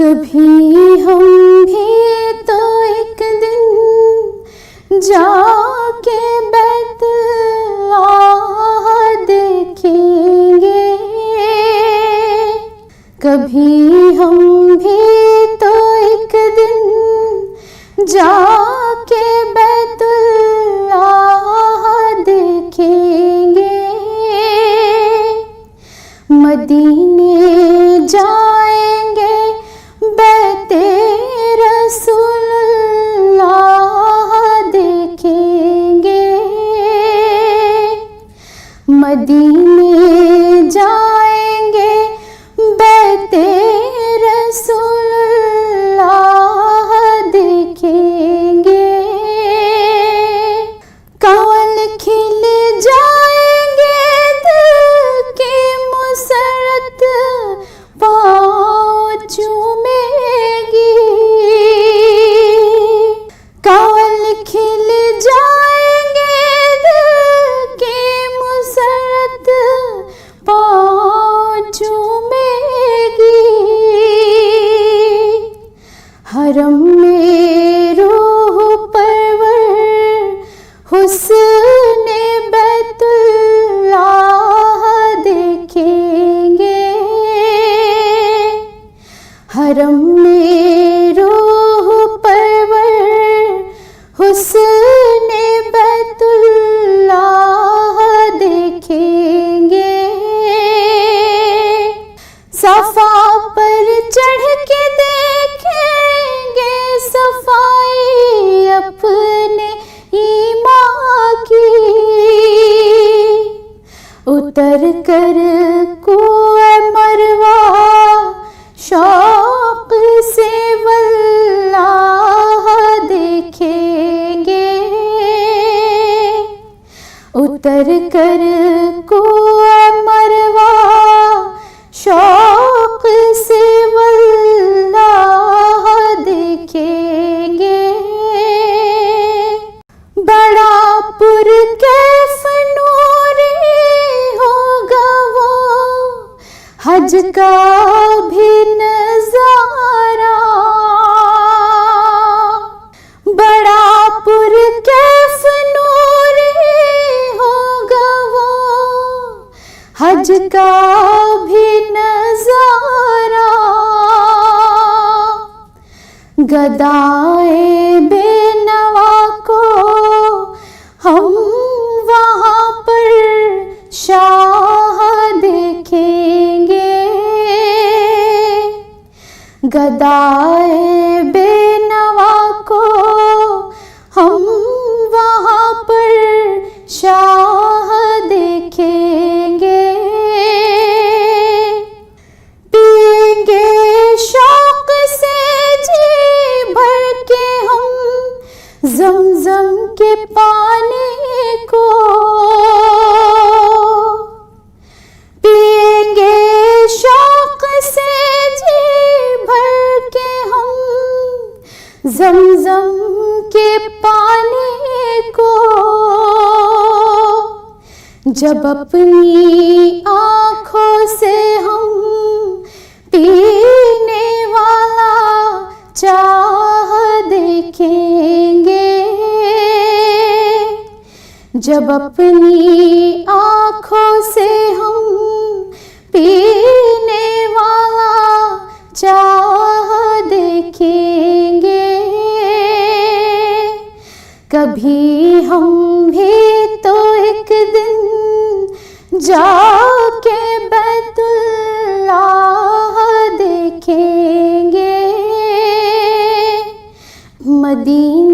کبھی ہم بھی تو ایک دن جا کے بیت اللہ دیکھیں گے، کبھی ہم بھی تو ایک دن جا کے بیت اللہ دیکھیں گے، مدینے جائیں گے بیت رسول اللہ دیکھیں گے، مدینے جائیں گے بیت رسول اللہ دیکھیں گے، کنول کھل جائیں گے دل کی مسرت پاؤں چومے گی، کنول کھل جائیں گے دل کی مسرت پاؤں چومے گی، حرم میں روح پرور حسن بیت اللہ دیکھیں گے، حرم میں روح پرور حسن بیت اللہ دیکھیں گے، صفا پر چڑھ کے دیکھیں گے صفائی اپنے ایمان کی، اتر کر کوہ مروہ شوق سے واللہ دیکھیں گے، اتر کر کوہ مروہ شوق سے واللہ دیکھیں گے، بڑا پرکیف نوری ہوگا وہ حج کا بھی نظارہ، بڑا پرکیف نوری ہوگا وہ حج کا بھی نظارہ، گدائے بے نوا کو ہم وہاں پر شاہ دیکھیں گے، گدائے بے نوا کو ہم وہاں پر شاہ دیکھیں گے، پئیں گے شوق سے جی بھر کے ہم زمزم کے پانی کو، پئیں گے شوق سے جی بھر کے ہم زمزم کے پانی کو، جب اپنی آنکھوں سے ہم پینے والا چاہ دیکھیں گے، جب اپنی آنکھوں سے ہم پینے والا چاہ دیکھیں گے، کبھی ہم بھی تو ایک دن جا کے بیت اللہ دیکھیں گے، مدینہ